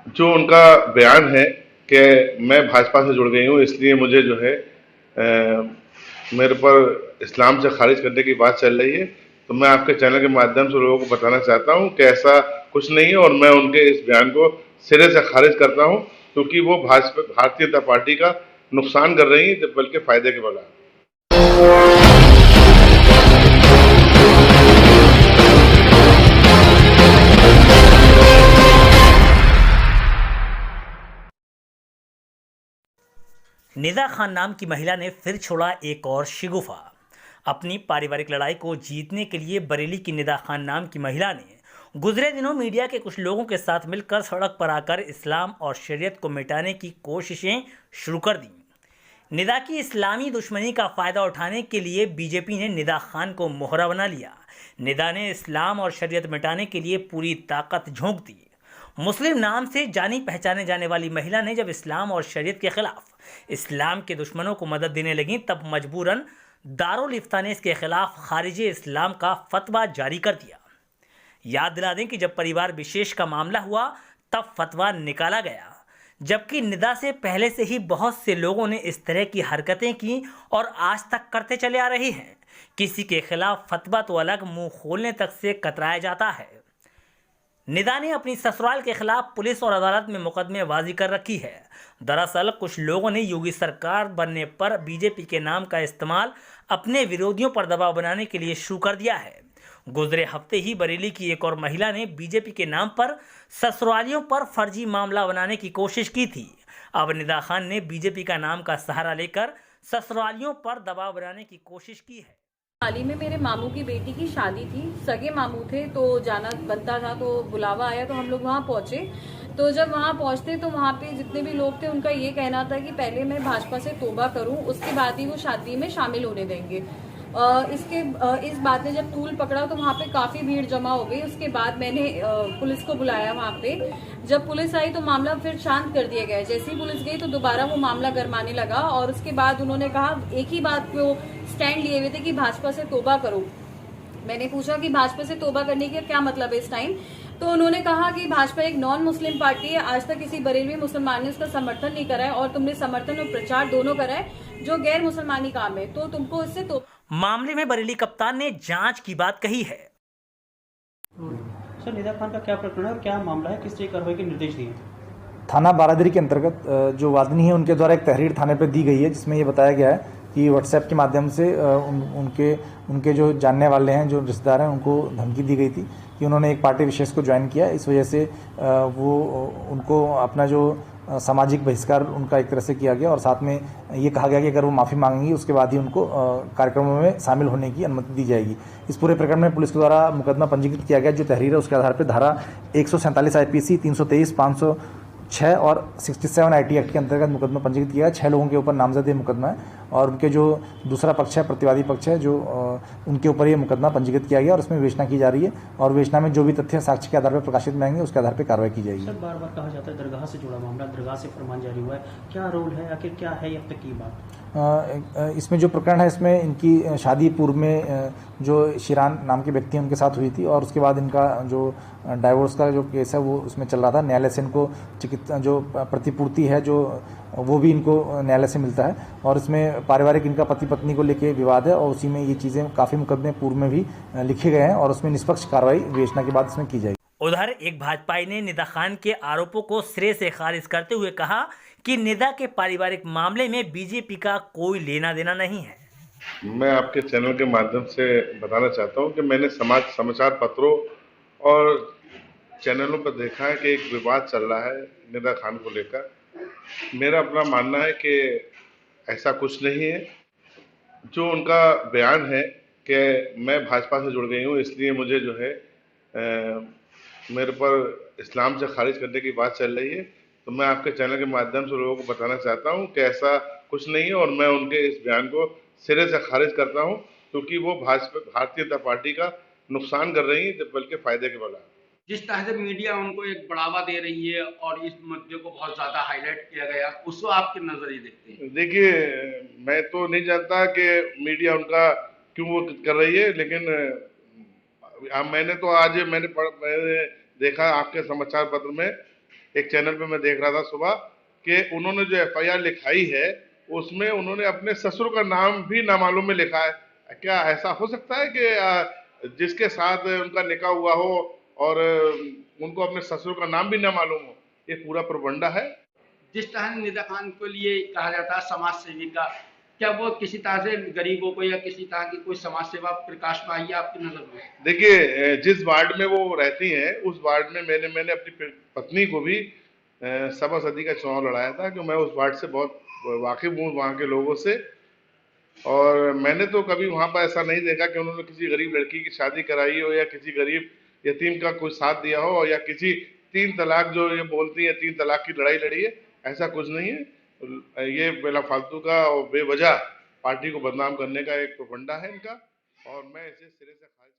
जो उनका बयान है कि मैं भाजपा से जुड़ गई हूँ इसलिए मुझे जो है मेरे पर इस्लाम से खारिज करने की बात चल रही है, तो मैं आपके चैनल के माध्यम से लोगों को बताना चाहता हूँ कि ऐसा कुछ नहीं है और मैं उनके इस बयान को सिरे से खारिज करता हूँ, क्योंकि वो भाजपा भारतीय जनता पार्टी का नुकसान कर रही है बल्कि फायदे के बजाय। निदा खान नाम की महिला ने फिर छोड़ा एक और शिगुफा। अपनी पारिवारिक लड़ाई को जीतने के लिए बरेली की निदा खान नाम की महिला ने गुजरे दिनों मीडिया के कुछ लोगों के साथ मिलकर सड़क पर आकर इस्लाम और शरीयत को मिटाने की कोशिशें शुरू कर दी। निदा की इस्लामी दुश्मनी का फायदा उठाने के लिए बीजेपी ने निदा खान को मोहरा बना लिया। निदा ने इस्लाम और शरीयत मिटाने के लिए पूरी ताकत झोंक दी। मुस्लिम नाम से जानी पहचाने जाने वाली महिला ने जब इस्लाम और शरीयत के खिलाफ इस्लाम के दुश्मनों को मदद देने लगी, तब मजबूरन दारुल इफ्ता ने इसके खिलाफ खारिज इस्लाम का फतवा जारी कर दिया। याद दिला दें कि जब परिवार विशेष का मामला हुआ तब फतवा निकाला गया, जबकि निदा से पहले से ही बहुत से लोगों ने इस तरह की हरकतें की और आज तक करते चले आ रहे हैं। किसी के खिलाफ फतवा तो अलग, मुंह खोलने तक से कतराया जाता है। निदा ने अपनी ससुराल के खिलाफ पुलिस और अदालत में मुकदमेबाजी कर रखी है। दरअसल कुछ लोगों ने योगी सरकार बनने पर बीजेपी के नाम का इस्तेमाल अपने विरोधियों पर दबाव बनाने के लिए शुरू कर दिया है। गुजरे हफ्ते ही बरेली की एक और महिला ने बीजेपी के नाम पर ससुरालियों पर फर्जी मामला बनाने की कोशिश की थी। अब निदा खान ने बीजेपी का नाम का सहारा लेकर ससुरालियों पर दबाव बनाने की कोशिश की है। हाल ही में मेरे मामू की बेटी की शादी थी, सगे मामू थे तो जाना बनता था, तो बुलावा आया तो हम लोग वहाँ पहुंचे। तो जब वहाँ पहुंचते तो वहाँ पे जितने भी लोग थे उनका ये कहना था कि पहले मैं भाजपा से तौबा करूं, उसके बाद ही वो शादी में शामिल होने देंगे। इस बात ने जब तूल पकड़ा तो वहाँ पे काफी भीड़ जमा हो गई। उसके बाद मैंने पुलिस को बुलाया वहाँ पे। जब पुलिस आई तो मामला फिर शांत कर दिया गया। जैसे ही पुलिस गई तो दोबारा वो मामला गरमाने लगा और उसके बाद उन्होंने कहा, एक ही बात को स्टैंड लिए हुए थे कि भाजपा से तौबा करो। मैंने पूछा कि भाजपा से तौबा करने का क्या मतलब है इस टाइम, तो उन्होंने कहा कि भाजपा एक नॉन मुस्लिम पार्टी है, आज तक किसी बरेलवी मुसलमान ने उसका समर्थन नहीं करा है और तुमने समर्थन और प्रचार दोनों करा है जो गैर मुसलमानी काम है, तो तुमको इससे तो। मामले में बरेली कप्तान ने जांच की बात कही है। सर, निदा खान का क्या प्रकरण है और क्या मामला है, किस तरह की कार्रवाई के निर्देश दिए? थाना बारादरी के अंतर्गत जो वादनी है उनके द्वारा एक तहरीर थाने पर दी गई है, जिसमें ये बताया गया है कि व्हाट्सएप के माध्यम से उनके जो जानने वाले हैं, जो रिश्तेदार हैं, उनको धमकी दी गई थी कि उन्होंने एक पार्टी विशेष को ज्वाइन किया। इस वजह से वो उनको अपना जो सामाजिक बहिष्कार उनका एक तरह से किया गया और साथ में ये कहा गया कि अगर वो माफ़ी मांगेंगी उसके बाद ही उनको कार्यक्रमों में शामिल होने की अनुमति दी जाएगी। इस पूरे प्रकरण में पुलिस के द्वारा मुकदमा पंजीकृत किया गया। जो तहरीर है उसके आधार पर धारा 147 IPC 323 506 और 67 IT एक्ट के अंतर्गत मुकदमा पंजीकृत किया है। 6 लोगों के ऊपर नामजद मुकदमा है और उनके जो दूसरा पक्ष है, प्रतिवादी पक्ष है, जो उनके ऊपर ये मुकदमा पंजीकृत किया गया और उसमें विवेचना की जा रही है और विवेचना में जो भी तथ्य साक्ष्य के आधार पर प्रकाशित में आएंगे उसके आधार पर कार्रवाई की जाएगी। सर, बार बार कहा जाता है दरगाह से जुड़ा मामला, दरगाह से फरमान जारी हुआ है, क्या रोल है, आखिर क्या है अब तक की बात? इसमें जो प्रकरण है, इसमें इनकी शादी पूर्व में जो शिरान नाम के व्यक्ति हैं उनके साथ हुई थी और उसके बाद इनका जो डाइवोर्स का जो केस है वो उसमें चल रहा था। न्यायालय से इनको चिकित्सा जो प्रतिपूर्ति है जो वो भी इनको न्यायालय से मिलता है और इसमें पारिवारिक इनका पति पत्नी को लेके विवाद है और उसी में ये चीज़ें काफ़ी मुकदमे पूर्व में भी लिखे गए हैं और उसमें निष्पक्ष कार्रवाई विवेचना के बाद इसमें की जाएगी। उधर एक भाजपाई ने निदा खान के आरोपों को सिरे से खारिज करते हुए कहा कि निदा के पारिवारिक मामले में बीजेपी का कोई लेना देना नहीं है। मैं आपके चैनल के माध्यम से बताना चाहता हूं कि मैंने समाचार पत्रों और चैनलों पर देखा है कि एक विवाद चल रहा है निदा खान को लेकर। मेरा अपना मानना है कि ऐसा कुछ नहीं है। जो उनका बयान है कि मैं भाजपा से जुड़ गई हूँ इसलिए मुझे जो है मेरे पर इस्लाम से खारिज करने की बात चल रही है, तो मैं आपके चैनल के माध्यम से लोगों को बताना चाहता हूँ कि ऐसा कुछ नहीं है और मैं उनके इस बयान को सिरे से खारिज करता हूँ, क्योंकि वो भारतीय जनता पार्टी का नुकसान कर रही है बल्कि फायदे के बजाय। जिस तरह से मीडिया उनको एक बढ़ावा दे रही है और इस मुद्दे को बहुत ज्यादा हाईलाइट किया गया, उसको आप किस नजरिए देखते हैं? देखिए, मैं तो नहीं जानता कि मीडिया उनका क्यों वो कर रही है, लेकिन मैंने तो आज मैंने देखा आपके समाचार पत्र में एक चैनल पे मैं देख रहा था सुबह कि उन्होंने जो FIR लिखाई है उसमें उन्होंने अपने ससुर का नाम भी नामालूम में लिखा है। क्या ऐसा हो सकता है कि जिसके साथ उनका निकाह हुआ हो और उनको अपने ससुर का नाम भी ना मालूम हो? ये पूरा प्रोपगंडा है। जिस तरह निदा खान को लिए कहा जाता है समाज सेविका, क्या वो किसी तरह से गरीबों को या किसी तरह की कोई समाज सेवा प्रकाश में आई है आपकी नजर में? देखिए, जिस वार्ड में वो रहती हैं उस वार्ड में मैंने अपनी पत्नी को भी सभासदी का चुनाव लड़ाया था, कि मैं उस वार्ड से बहुत वाकिफ हूँ, वहाँ के लोगों से। और मैंने तो कभी वहाँ पर ऐसा नहीं देखा कि उन्होंने किसी गरीब लड़की की शादी कराई हो या किसी गरीब यतीम का कोई साथ दिया हो या किसी 3 तलाक जो ये बोलती है 3 तलाक की लड़ाई लड़ी है। ऐसा कुछ नहीं है। ये बेला फालतू का और बेवजह पार्टी को बदनाम करने का एक प्रोपगंडा है इनका, और मैं इसे सिरे से खारिज